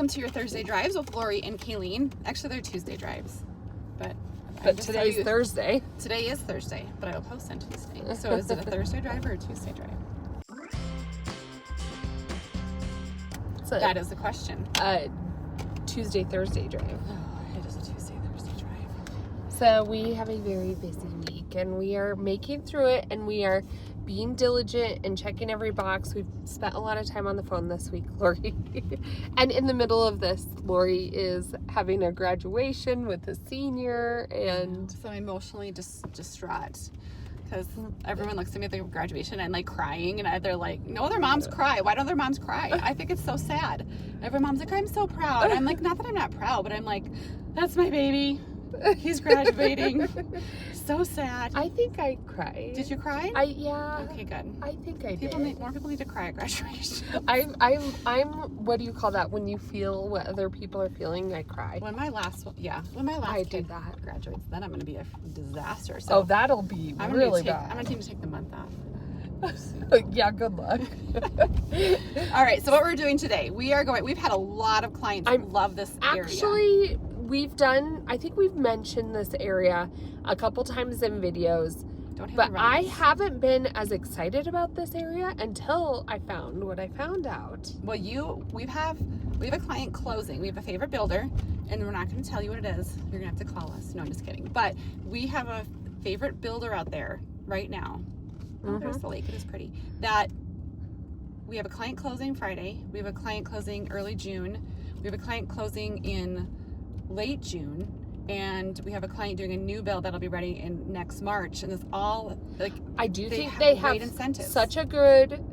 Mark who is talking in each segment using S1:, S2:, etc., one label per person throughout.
S1: welcome to your Thursday drives with Lori and Kayleen. Actually, they're Tuesday drives, but
S2: today's Thursday.
S1: Today is Thursday, but I will post on Tuesday. So is it a Thursday drive or a Tuesday drive? That is the question.
S2: Tuesday, Thursday drive.
S1: Oh, it is a Tuesday, Thursday drive.
S2: So we have a very busy week, and we are making through it, and we are being diligent and checking every box. We've spent a lot of time on the phone this week, Lori. And in the middle of this, Lori is having a graduation with a senior, and
S1: so I'm emotionally distraught. Because everyone looks at me at the graduation and like crying, and they're like, no other moms cry. Why don't their moms cry? I think it's so sad. Every mom's like, I'm so proud. I'm like, not that I'm not proud, but I'm like, that's my baby. He's graduating. So sad.
S2: I think I cried.
S1: Did you cry?
S2: Yeah.
S1: Okay, good.
S2: I think I did.
S1: More people need to cry at graduation.
S2: I'm what do you call that when you feel what other people are feeling? I cry.
S1: When my last kid graduates, then I'm going to be a disaster. So
S2: that'll be really bad.
S1: I'm going to need to take the month off.
S2: Yeah, good luck.
S1: All right, so what we're doing today, we've had a lot of clients who love this area.
S2: Actually, I think we've mentioned this area a couple times in videos, but I haven't been as excited about this area until I found what I found out.
S1: Well, we have a client closing. We have a favorite builder, and we're not going to tell you what it is. You're going to have to call us. No, I'm just kidding. But we have a favorite builder out there right now. Oh, there's the lake. It is pretty. That we have a client closing Friday. We have a client closing early June. We have a client closing in late June, and we have a client doing a new build that'll be ready in next March. And it's all like,
S2: I do think they have
S1: incentives.
S2: Such a good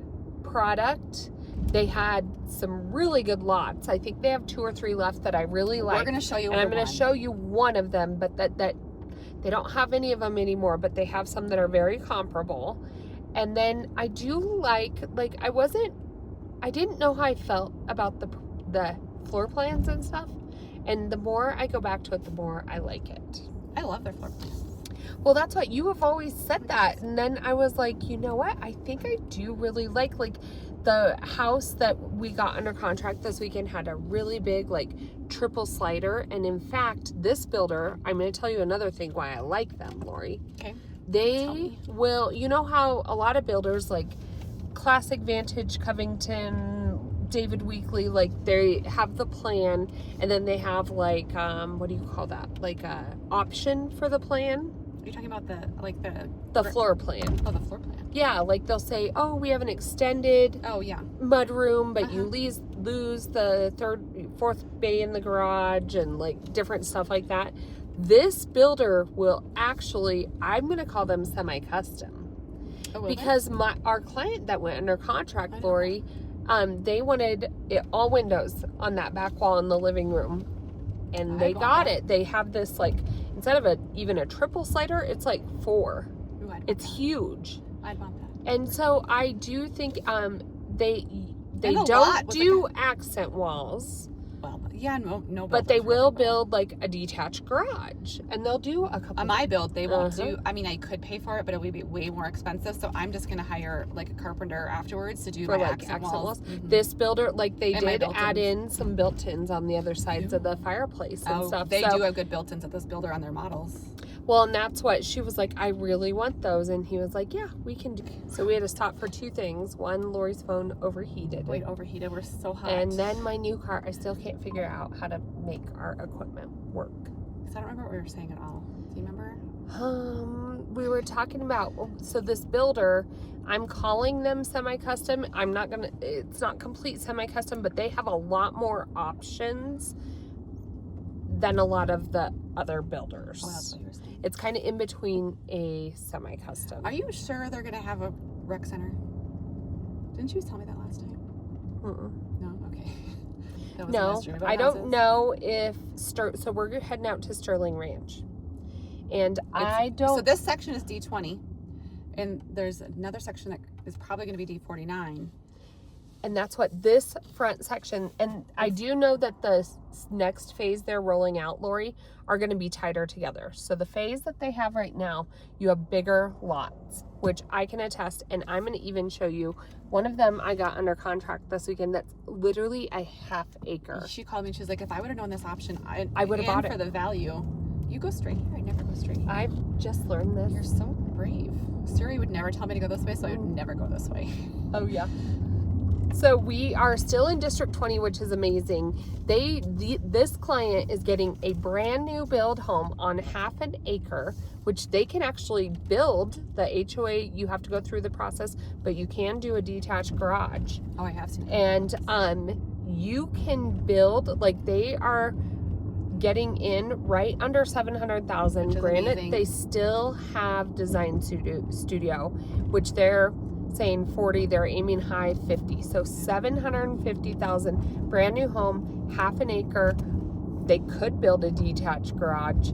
S2: product. They had some really good lots. I think they have 2 or 3 left that I really like.
S1: We're going to show you,
S2: and I'm going to show you one of them, but that they don't have any of them anymore, but they have some that are very comparable. And then I do like I didn't know how I felt about the floor plans and stuff. And the more I go back to it, the more I like it.
S1: I love their floor plans.
S2: Well, that's what you have always said that. And then I was like, you know what? I think I do really like the house that we got under contract this weekend had a really big triple slider. And in fact, this builder, I'm going to tell you another thing why I like them, Lori.
S1: Okay.
S2: They will, you know how a lot of builders like Classic Vantage, Covington, David Weekley, they have the plan, and then they have what do you call that? Option for the plan.
S1: Are you talking about
S2: the floor plan?
S1: Oh, the floor plan.
S2: Yeah, they'll say, oh, we have an extended mud room, but you lose the 4th bay in the garage and different stuff like that. This builder will actually, I'm going to call them semi-custom. Oh, because our client that went under contract, Lori, they wanted all windows on that back wall in the living room, and they got it. They have this instead of even a triple slider, it's 4. Ooh, it's huge.
S1: I'd want that.
S2: And so I do think they don't do accent walls. Well,
S1: yeah, no.
S2: But they will build a detached garage, and they'll do a couple.
S1: On my build, they won't do. I mean, I could pay for it, but it would be way more expensive. So I'm just gonna hire a carpenter afterwards to do my accent walls.
S2: Mm-hmm. This builder, they did add in some built-ins on the other sides of the fireplace and stuff.
S1: They do have good built-ins at this builder on their models.
S2: Well, and that's what she was like, I really want those. And he was like, yeah, we can do. So we had to stop for 2 things. One, Lori's phone overheated.
S1: Wait, overheated? We're so hot.
S2: And then my new car, I still can't figure out how to make our equipment work.
S1: Because I don't remember what we were saying at all. Do you remember?
S2: We were talking about, so this builder, I'm calling them semi-custom. It's not complete semi-custom, but they have a lot more options than a lot of the other builders.
S1: Oh, that's what you were saying.
S2: It's kind of in between a semi-custom.
S1: Are you sure they're going to have a rec center? Didn't you tell me that last time? No? Okay.
S2: No, I don't know if... So we're heading out to Sterling Ranch. And
S1: So this section is D20. And there's another section that is probably going to be D49.
S2: And that's what this front section, and I do know that the next phase they're rolling out, Lori, are going to be tighter together. So the phase that they have right now, you have bigger lots, which I can attest, and I'm going to even show you one of them I got under contract this weekend that's literally a half acre.
S1: She called me and she was like, if I would have known this option,
S2: I would have bought it.
S1: For the value. You go straight here. I never go straight here.
S2: I've just learned this.
S1: You're so brave. Siri would never tell me to go this way, so I would never go this way.
S2: Oh, yeah. So we are still in District 20, which is amazing. This client is getting a brand new build home on half an acre, which they can actually build. The HOA, you have to go through the process, but you can do a detached garage.
S1: Oh, I have seen it.
S2: And you can build, like, they are getting in right under $700,000. Granted,
S1: amazing.
S2: They still have design studio, which they're saying 40, they're aiming high 50. So $750,000, brand new home, half an acre. They could build a detached garage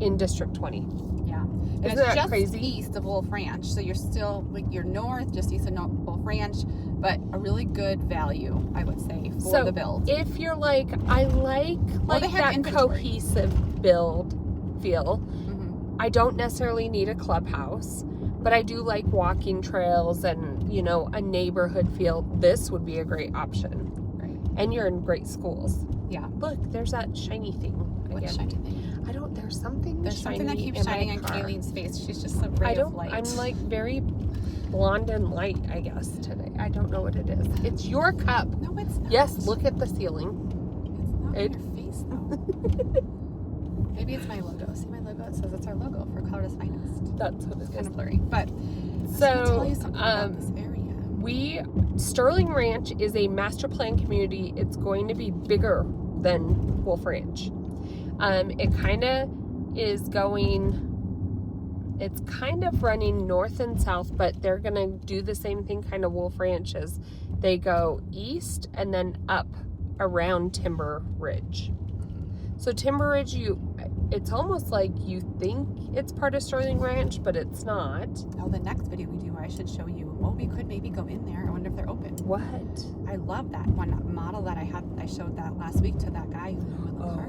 S2: in District 20.
S1: Yeah. And
S2: Isn't
S1: it's
S2: that
S1: just
S2: crazy?
S1: east of Wolf Ranch. So you're still, like, you're north, just east of Wolf Ranch, but a really good value, I would say, for the build.
S2: If you're like, I like that
S1: inventory.
S2: cohesive build feel,
S1: Mm-hmm.
S2: I don't necessarily need a clubhouse, but I do like walking trails and, you know, a neighborhood feel. This would be a great option.
S1: Right.
S2: And you're in great schools.
S1: Yeah.
S2: Look, there's that shiny thing
S1: What
S2: again.
S1: shiny thing?
S2: There's something
S1: There's
S2: shiny
S1: something that keeps
S2: in
S1: shining
S2: my
S1: on
S2: car.
S1: Kayleen's face. She's just a ray of light.
S2: I'm like very blonde and light, I guess, today. I don't know what it is. It's your cup.
S1: No, it's not.
S2: Yes, look at the ceiling.
S1: It's not on your face, though. Maybe it's my logo. See my logo? It says it's our logo for Colorado's Finest.
S2: That's what
S1: It's
S2: it
S1: kind
S2: is.
S1: of blurry. But
S2: So,
S1: I was gonna tell you something about this area.
S2: Sterling Ranch is a master plan community. It's going to be bigger than Wolf Ranch. It kind of is going, it's kind of running north and south, but they're going to do the same thing kind of Wolf Ranch is. They go east and then up around Timber Ridge. So Timber Ridge, it's almost like you think it's part of Sterling Ranch, but it's not.
S1: Oh, the next video we do, I should show you. Well, we could maybe go in there. I wonder if they're open.
S2: What?
S1: I love that one model that I showed that last week to that guy who knew in the car.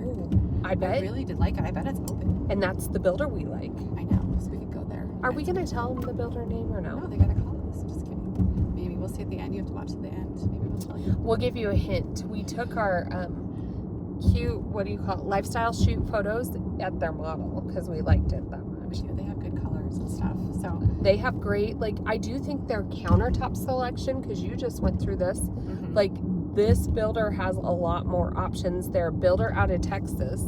S2: I bet.
S1: I really did like it. I bet it's open.
S2: And that's the builder we like.
S1: I know. So we could go there.
S2: Are we going to tell them the builder name or no?
S1: No, they gotta call us. Just kidding. Maybe we'll see at the end. You have to watch to the end. Maybe we'll tell you.
S2: We'll give you a hint. We took our cute, what do you call it, lifestyle shoot photos at their model because we liked it that much.
S1: They have good colors and stuff. So
S2: They have great, like, I do think their countertop selection, because you just went through this, like, this builder has a lot more options. They're a builder out of Texas.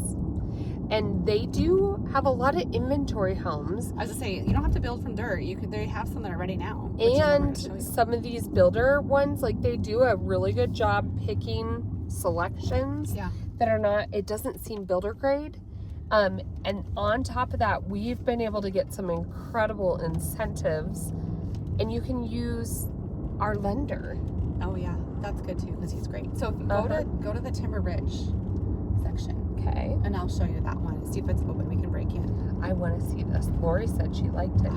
S2: And they do have a lot of inventory homes.
S1: I was gonna say, you don't have to build from dirt. They have some that are ready now.
S2: And some of these builder ones, like, they do a really good job picking selections that are not, it doesn't seem builder grade. And on top of that, we've been able to get some incredible incentives, and you can use our lender.
S1: Oh yeah, that's good too because he's great. So if you go to the Timber Ridge section.
S2: Okay.
S1: And I'll show you that one. See if it's open. We can break in.
S2: I want to see this. Lori said she liked it.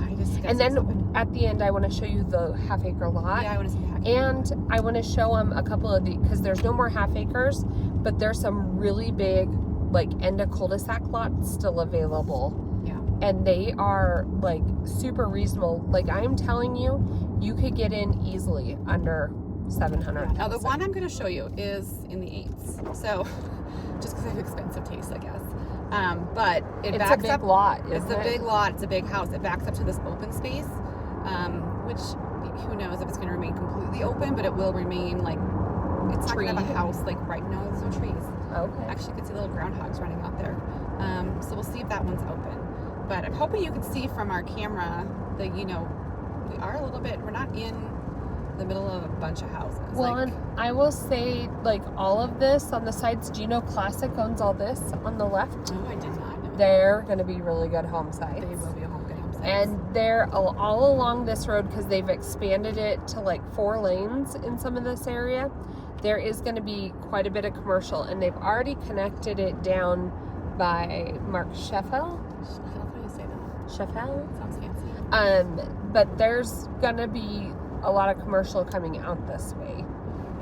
S2: And then at the end, I want to show you the half acre lot.
S1: Yeah, I want to see the half acre.
S2: And I want to show them a couple of the, because there's no more half acres, but there's some really big, like, end of cul-de-sac lots still available.
S1: Yeah.
S2: And they are, like, super reasonable. Like, I'm telling you, you could get in easily under 700.
S1: Now the one I'm going to show you is in the 8s. So just because I have expensive taste, I guess. But
S2: it's a big lot.
S1: It's a big lot. It's a big house. It backs up to this open space, which who knows if it's going to remain completely open, but it will remain like it's not going to have a house like right now. There's no trees.
S2: Okay.
S1: Actually, you can see little groundhogs running out there. So we'll see if that one's open. But I'm hoping you can see from our camera that we are a little bit. We're not in the middle of a bunch of houses.
S2: Well, and I will say, like, all of this on the sides, do you know Classic owns all this on the left?
S1: Oh, I did not know.
S2: They're going to be really good home sites.
S1: They will be a good home sites.
S2: And they're all along this road because they've expanded it to like 4 lanes in some of this area. There is going to be quite a bit of commercial, and they've already connected it down by Mark Sheffel.
S1: I love how you say that.
S2: Sheffel?
S1: Sounds fancy.
S2: But there's going to be a lot of commercial coming out this way.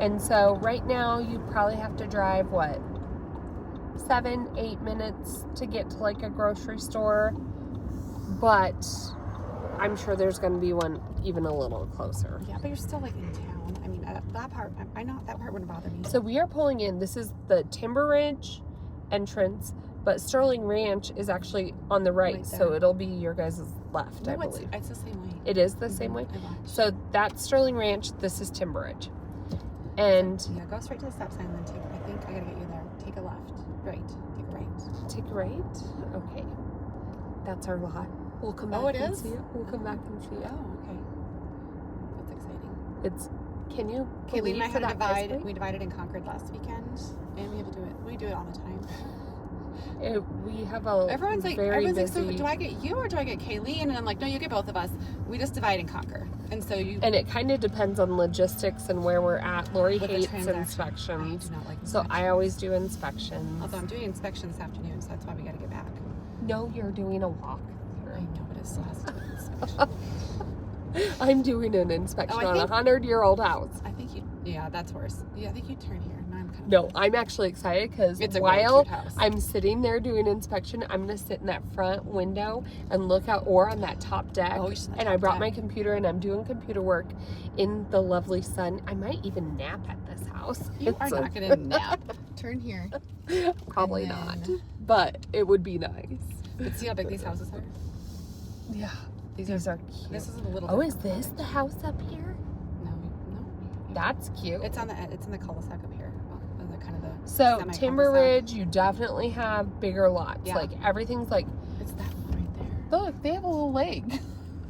S2: And so right now you probably have to drive, 7-8 minutes to get to like a grocery store. But I'm sure there's going to be one even a little closer.
S1: Yeah, but you're still like in town. I mean, that part, I know that part wouldn't bother me.
S2: So we are pulling in. This is the Timber Ridge entrance, but Sterling Ranch is actually on the right, so it'll be your guys' left, I believe.
S1: It's the same way.
S2: It is the same way? So that's Sterling Ranch. This is Timber Ridge. And
S1: yeah, go straight to the stop sign and then I think I gotta get you there. Take a left. Right. Take a right.
S2: Take a right? Okay. That's our lot. We'll come back and see it. We'll come back and see it.
S1: Oh, okay. That's exciting.
S2: Can you
S1: Kaylee and I had
S2: to
S1: divide. We divided and conquered last weekend, and we have to do it. We do it all the time.
S2: We have a
S1: everyone's like,
S2: busy...
S1: so do I get you or do I get Kaylee? And I'm like, no, you get both of us. We just divide and conquer. And so
S2: and it kind of depends on logistics and where we're at. Lori hates inspections.
S1: I do not like
S2: so I always do inspections.
S1: Although I'm doing inspection this afternoon, so that's why we got to get back.
S2: No, you're doing a walk.
S1: I know, but it still has to be an inspection.
S2: I'm doing an inspection on a 100-year-old house.
S1: I think that's worse. Yeah, I think you turn here.
S2: I'm actually excited because while I'm sitting there doing inspection, I'm going to sit in that front window and look out, or on that top deck. And I brought my computer and I'm doing computer work in the lovely sun. I might even nap at this house.
S1: You are not going to nap. Turn here.
S2: Probably not, but it would be nice.
S1: But see how big these houses are?
S2: Yeah. These are cute.
S1: This is a little.
S2: Oh, is this the house up here?
S1: No.
S2: That's cute.
S1: It's in the cul-de-sac up here.
S2: So Timber Ridge, you definitely have bigger lots.
S1: Yeah.
S2: Like everything's like.
S1: It's that one right there.
S2: Look, they have a little lake.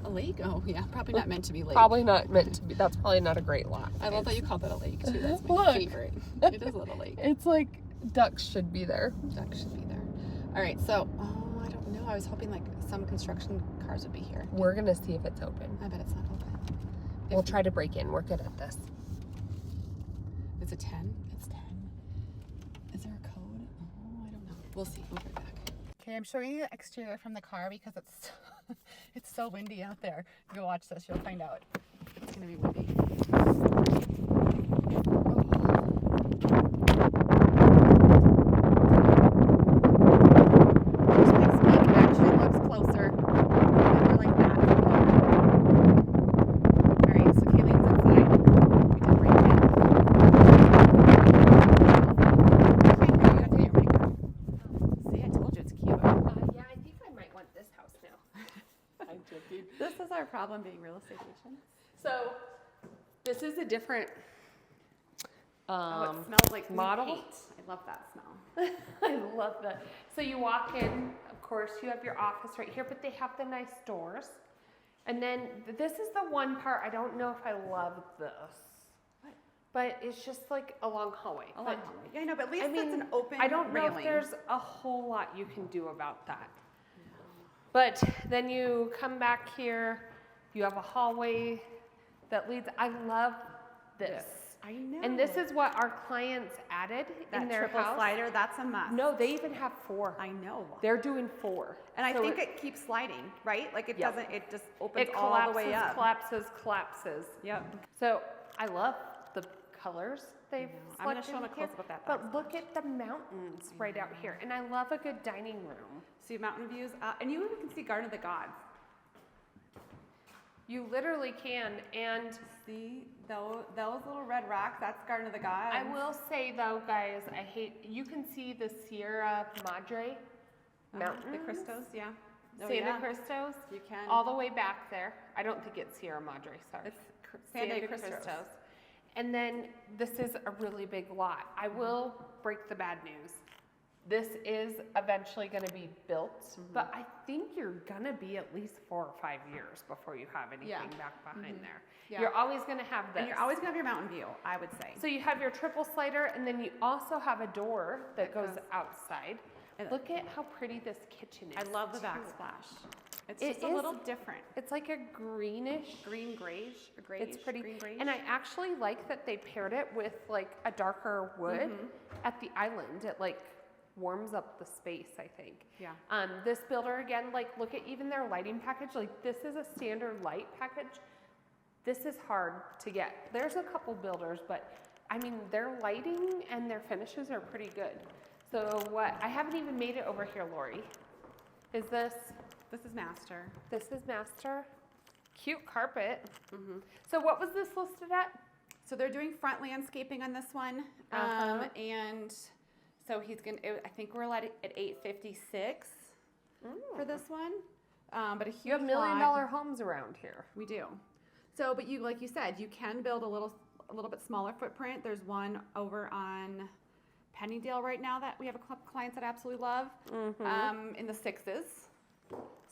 S1: A lake? Oh yeah, probably not meant to be lake.
S2: Probably not meant to be. That's probably not a great lot.
S1: I love that you called it a lake too. That's my favorite. It is a little lake.
S2: It's like ducks should be there.
S1: Ducks should be there. All right, so I don't know. I was hoping like some construction cars would be here.
S2: We're gonna see if it's open.
S1: I bet it's not open.
S2: We'll try to break in. We're good at this.
S1: Is it 10? It's 10. Is there a code? Oh, I don't know. We'll see. We'll be back. Okay, I'm showing you the exterior from the car because it's so windy out there. If you watch this, you'll find out. It's gonna be windy. This next week actually looks closer. I like that. All right, so Kayleen's inside. We did break in. See, I told you it's cute.
S2: Yeah, I think I might want this house now.
S1: I'm joking. This is our problem being real estate agents.
S2: So, this is a different
S1: it smells like
S2: model.
S1: paint. I love that smell.
S2: I love that. So you walk in, of course, you have your office right here, but they have the nice doors. And then this is the one part, I don't know if I love this.
S1: What?
S2: But it's just like a long hallway.
S1: Yeah, I know, but at least it's an open
S2: I don't know
S1: railing.
S2: if there's a whole lot you can do about that. No. But then you come back here, you have a hallway that leads, I love this.
S1: I know.
S2: And this is what our clients added in their
S1: triple
S2: house.
S1: slider, that's a must.
S2: No, they even have 4.
S1: I know.
S2: They're doing 4.
S1: And I think it keeps sliding, right? Like it doesn't, it just opens
S2: it
S1: all the way up.
S2: collapses.
S1: Yep.
S2: So I love the colors they've
S1: I'm going to
S2: selected
S1: show them a
S2: here.
S1: close-up of that.
S2: But look at the mountains right out here. And I love a good dining room.
S1: See mountain views. And you even can see Garden of the Gods.
S2: You literally can. And
S1: see those little red rocks, that's Garden of the Gods.
S2: I will say though, guys, you can see the Sierra Madre mountains.
S1: The Cristos, yeah.
S2: Santa Cristos.
S1: You can.
S2: All the way back there. I don't think it's Sierra Madre, sorry.
S1: It's Santa Cristos.
S2: And then this is a really big lot. I will break the bad news. This is eventually going to be built, but I think you're going to be at least 4 or 5 years before you have anything back behind there. Yeah. You're always going to have this.
S1: And you're always going to have your mountain view, I would say.
S2: So you have your triple slider, and then you also have a door that goes outside. Look at how pretty this kitchen is.
S1: I love the backsplash. It's just a little different.
S2: It's like a greenish.
S1: Grayish.
S2: It's pretty.
S1: Green grayish.
S2: And I actually like that they paired it with like a darker wood at the island. It like warms up the space, I think.
S1: Yeah.
S2: This builder, again, like look at even their lighting package. Like this is a standard light package. This is hard to get. There's a couple builders, but I mean, their lighting and their finishes are pretty good. So what, I haven't even made it over here, Lori. Is this?
S1: This is master.
S2: This is master. Cute carpet. Mm-hmm. So what was this listed at?
S1: So they're doing front landscaping on this one. And so he's going to, I think we're at $856 for this one. But a huge
S2: You have $1 million homes around here.
S1: We do. So, but you, like you said, you can build a little bit smaller footprint. There's one over on Pennydale right now that we have a couple clients that absolutely love, in the 6s.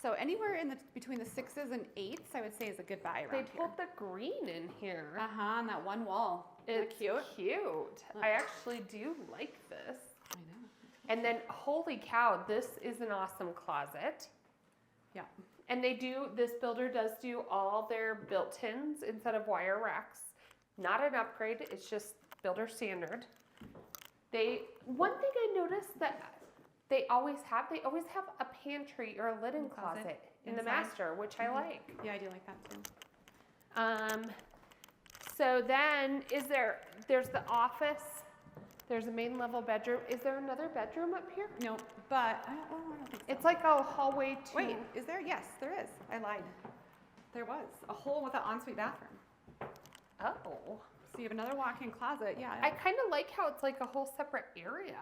S1: So anywhere in between the 6s and 8s, I would say is a good buy around here.
S2: They pulled the green in here.
S1: On that one wall.
S2: It's cute. I actually do like this.
S1: I know.
S2: And then, holy cow, this is an awesome closet.
S1: Yeah.
S2: And this builder does do all their built-ins instead of wire racks. Not an upgrade, it's just builder standard. One thing I noticed that they always have a pantry or a linen closet in the master, which I like.
S1: Yeah, I do like that too.
S2: So then there's the office, there's a main level bedroom. Is there another bedroom up here?
S1: No, but I don't think so.
S2: It's like a hallway too.
S1: Wait, is there? Yes, there is. I lied. There was a hole with an ensuite bathroom.
S2: Oh.
S1: So you have another walk-in closet, yeah.
S2: I kind of like how it's like a whole separate area.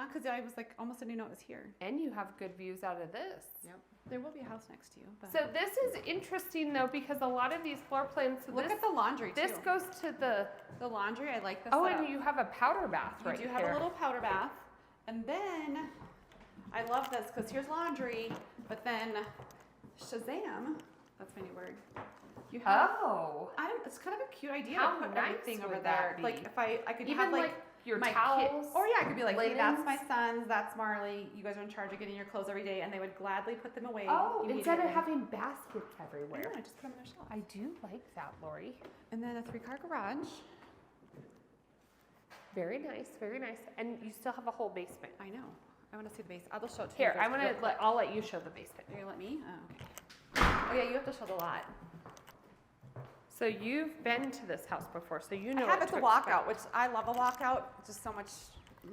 S1: Because I was like, almost didn't know it was here.
S2: And you have good views out of this.
S1: Yep. There will be a house next to you. But.
S2: So this is interesting though, because a lot of these floor plans.
S1: Look at the laundry too.
S2: This goes to the
S1: laundry. I like this.
S2: Oh, and you have a powder bath right here.
S1: You do have a little powder bath, and then I love this because here's laundry, but then Shazam. That's my new word. You have, it's kind of a cute idea
S2: How
S1: to put
S2: nice
S1: everything
S2: would
S1: over
S2: that
S1: there.
S2: be?
S1: Like if I could
S2: Even
S1: have
S2: like your
S1: my
S2: towels,
S1: or yeah, I could be like, hey, that's
S2: linens.
S1: my son's, that's Marley. You guys are in charge of getting your clothes every day, and they would gladly put them away.
S2: Oh, instead of having baskets everywhere.
S1: I just put them on their shelf.
S2: I do like that, Lori.
S1: And then a 3-car garage.
S2: Very nice, very nice. And you still have a whole basement.
S1: I know. I want to see the basement. I'll just show it to
S2: Here,
S1: you.
S2: I'll let you show the basement.
S1: You let me? Oh, okay. Oh yeah, you have to show the lot.
S2: So you've been to this house before, so you know.
S1: I have. It's a walkout, which I love a walkout. Just so much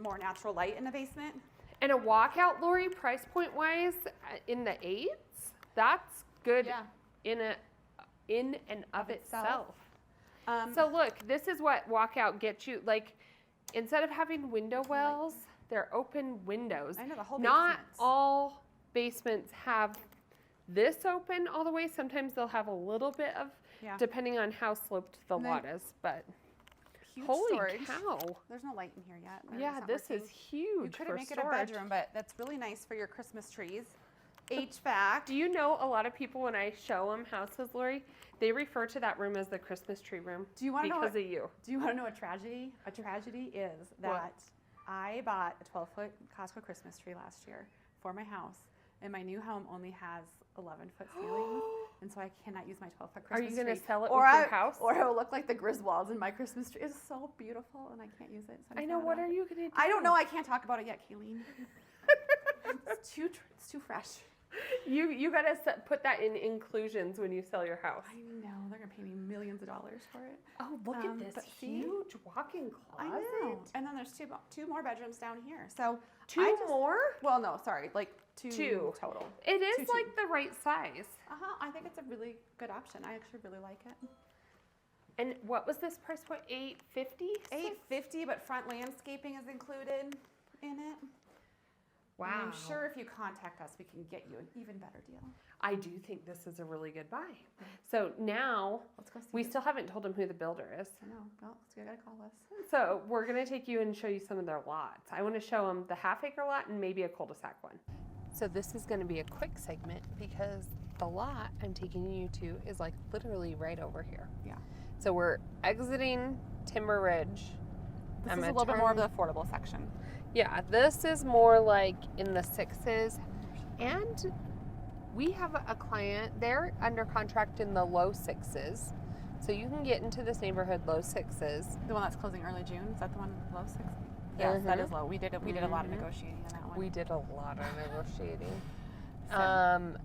S1: more natural light in the basement.
S2: And a walkout, Lori, price point wise, in the 8s, that's good.
S1: Yeah.
S2: In and of itself. So look, this is what walkout gets you. Like, instead of having window wells, they're open windows.
S1: I know the whole.
S2: Not all basements have this open all the way. Sometimes they'll have a little bit of, depending on how sloped the lot is. But holy
S1: storage.
S2: cow!
S1: There's no light in here yet.
S2: Yeah, this is huge.
S1: You couldn't make it a bedroom, but that's really nice for your Christmas trees. HVAC.
S2: Do you know a lot of people, when I show them houses, Lori, they refer to that room as the Christmas tree room?
S1: Do you want to know
S2: because of you?
S1: Do you want to know a tragedy? A tragedy is that I bought a 12-foot Costco Christmas tree last year for my house, and my new home only has 11-foot ceilings, and so I cannot use my 12-foot Christmas tree.
S2: Are you going to sell it with your house?
S1: Or it will look like the Griswolds, and my Christmas tree is so beautiful, and I can't use it. So
S2: I know. What are you going to do?
S1: I don't know. I can't talk about it yet, Kayleen. It's too fresh.
S2: You got to put that in inclusions when you sell your house.
S1: I know. They're going to pay me millions of dollars for it.
S2: Oh, look at this huge walk-in closet.
S1: I know. And then there's two more bedrooms down here. So
S2: two more?
S1: Well, no, sorry. Like two total.
S2: It is like the right size.
S1: I think it's a really good option. I actually really like it.
S2: And what was this price point? $850?
S1: $850, but front landscaping is included in it.
S2: Wow.
S1: And I'm sure if you contact us, we can get you an even better deal.
S2: I do think this is a really good buy. So now,
S1: let's go see
S2: we still haven't told them who the builder is.
S1: I know. Well, so you got to call us.
S2: So we're going to take you and show you some of their lots. I want to show them the half-acre lot and maybe a cul-de-sac one. So this is going to be a quick segment because the lot I'm taking you to is like literally right over here.
S1: Yeah.
S2: So we're exiting Timber Ridge.
S1: This is a little bit more of the affordable section.
S2: Yeah, this is more like in the 6s. And we have a client, they're under contract in the low 6s. So you can get into this neighborhood low 6s.
S1: The one that's closing early June, is that the one low 6? Yes, that is low. We did a lot of negotiating on that one.
S2: We did a lot of negotiating.
S1: So.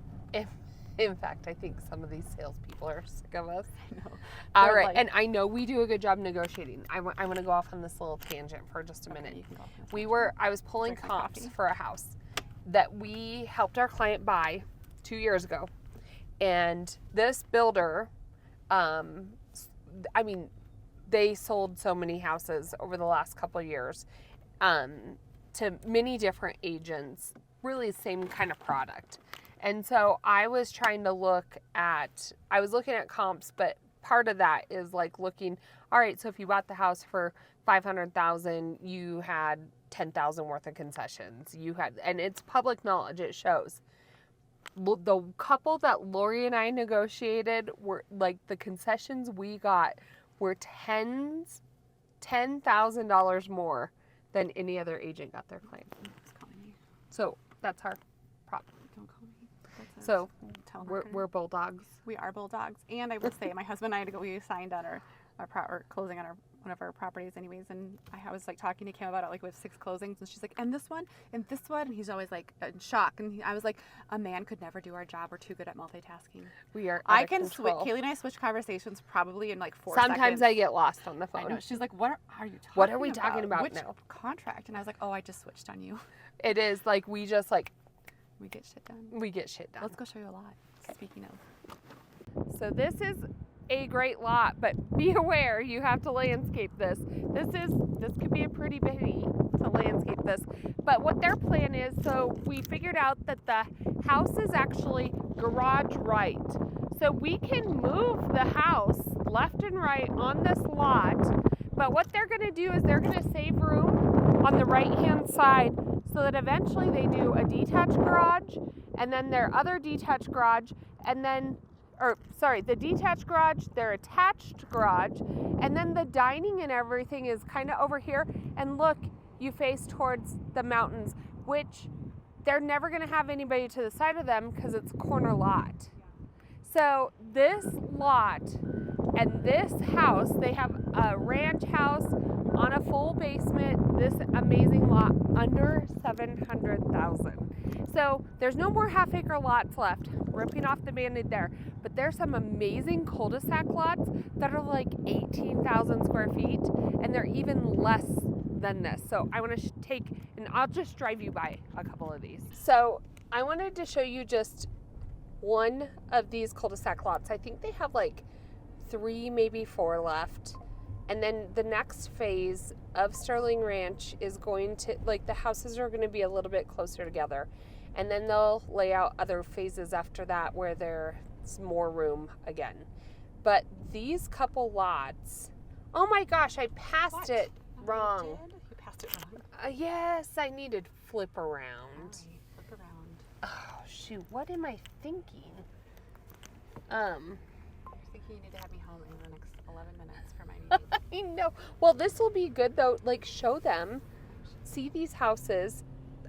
S2: In fact, I think some of these salespeople are sick of us.
S1: I know.
S2: All
S1: They're
S2: right,
S1: like-
S2: and I know we do a good job negotiating. I want to go off on this little tangent for just a minute.
S1: You can go off on a
S2: I was pulling
S1: Drink my
S2: comps
S1: coffee.
S2: for a house that we helped our client buy 2 years ago. And this builder, they sold so many houses over the last couple of years to many different agents, really the same kind of product. And so I was looking at comps, but part of that is like looking, all right, so if you bought the house for $500,000, you had $10,000 worth of concessions. And it's public knowledge, it shows. The couple that Lori and I negotiated were like the concessions we got were $10,000 more than any other agent got their claim.
S1: Just calling me.
S2: So that's our prop.
S1: Don't call me. That's
S2: So
S1: telemarketer.
S2: we're bulldogs.
S1: We are bulldogs. And I will say, my husband and I had to go. We signed on our closing on one of our properties, anyways. And I was like talking to Kim about it. Like we have 6 closings, and she's like, and this one, and this one, and he's always like in shock. And I was like, a man could never do our job. We're too good at multitasking.
S2: We are.
S1: I can switch. Kaylee and I switch conversations probably in like 4
S2: Sometimes
S1: seconds.
S2: I get lost on the phone.
S1: I know. She's like, what are you talking about?
S2: What are we talking about
S1: Which
S2: now?
S1: contract? And I was like, oh, I just switched on you.
S2: It is like we just like
S1: We get shit done.
S2: we get shit done.
S1: Let's go show you a lot. Speaking of.
S2: So this is a great lot, but be aware you have to landscape this. This could be a pretty bitty to landscape this. But what their plan is, so we figured out that the house is actually garage right. So we can move the house left and right on this lot, but what they're gonna do is they're gonna save room on the right-hand side so that eventually they do a detached garage and then their other detached garage and then the detached garage, their attached garage, and then the dining and everything is kind of over here. And look, you face towards the mountains, which they're never going to have anybody to the side of them because it's corner lot. So this lot and this house, they have a ranch house on a full basement, this amazing lot under $700,000. So there's no more half-acre lots left, ripping off the Band-Aid there. But there's some amazing cul-de-sac lots that are like 18,000 square feet, and they're even less than this. So I want to and I'll just drive you by a couple of these. So I wanted to show you just one of these cul-de-sac lots. I think they have like 3, maybe 4 left. And then the next phase of Sterling Ranch is going to, like, the houses are going to be a little bit closer together. And then they'll lay out other phases after that where there's more room again. But these couple lots, oh my gosh, I passed it wrong.
S1: You passed it wrong.
S2: Yes, I needed flip around.
S1: Right, flip around.
S2: Oh, shoot, what am I thinking?
S1: You're thinking you need to have me home in the next 11 minutes for my meeting.
S2: I know. Well, this will be good though. Like, show them, see these houses.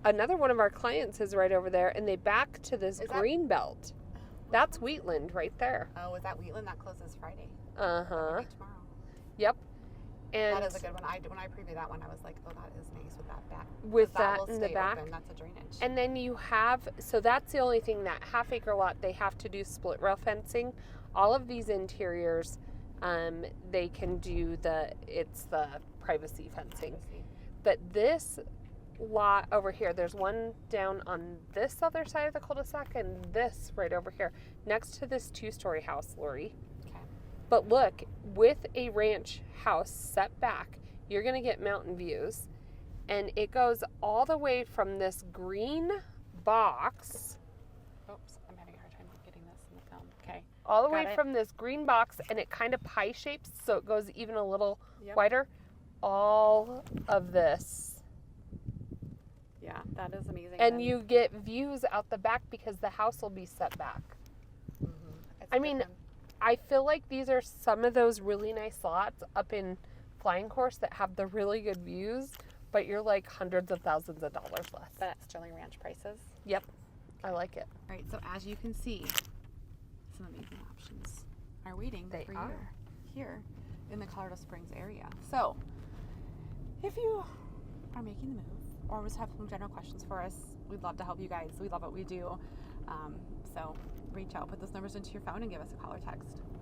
S2: Another one of our clients is right over there, and they back to this green belt. That's Wheatland right there.
S1: Oh, is that Wheatland? That closes Friday.
S2: Uh huh.
S1: Maybe tomorrow.
S2: Yep. And
S1: that is a good one. When I previewed that one, I was like, oh, that is nice with that back.
S2: With
S1: that
S2: that
S1: will
S2: in the
S1: stay
S2: back.
S1: Open. That's a drainage.
S2: And then you have, so that's the only thing, that half-acre lot, they have to do split rail fencing. All of these interiors, they can do it's the privacy fencing. But this lot over here, there's one down on this other side of the cul-de-sac and this right over here next to this 2-story house, Lori.
S1: Okay.
S2: But look, with a ranch house set back, you're going to get mountain views, and it goes all the way from this green box.
S1: Oops, I'm having a hard time getting this in the film. Okay.
S2: All the
S1: Got
S2: way
S1: it.
S2: from this green box, and it kind of pie shapes, so it goes even a little
S1: Yep.
S2: wider. All of this.
S1: Yeah, that is amazing.
S2: And you get views out the back because the house will be set back. I mean, I feel like these are some of those really nice lots up in Flying Horse that have the really good views, but you're like hundreds of thousands of dollars less.
S1: That's Sterling Ranch prices.
S2: Yep, I like it.
S1: All right, so as you can see, some amazing options are waiting
S2: They
S1: for
S2: are.
S1: you here in the Colorado Springs area. So, if you are making the move or just have some general questions for us, we'd love to help you guys. We love what we do. So reach out. Put those numbers into your phone and give us a call or text.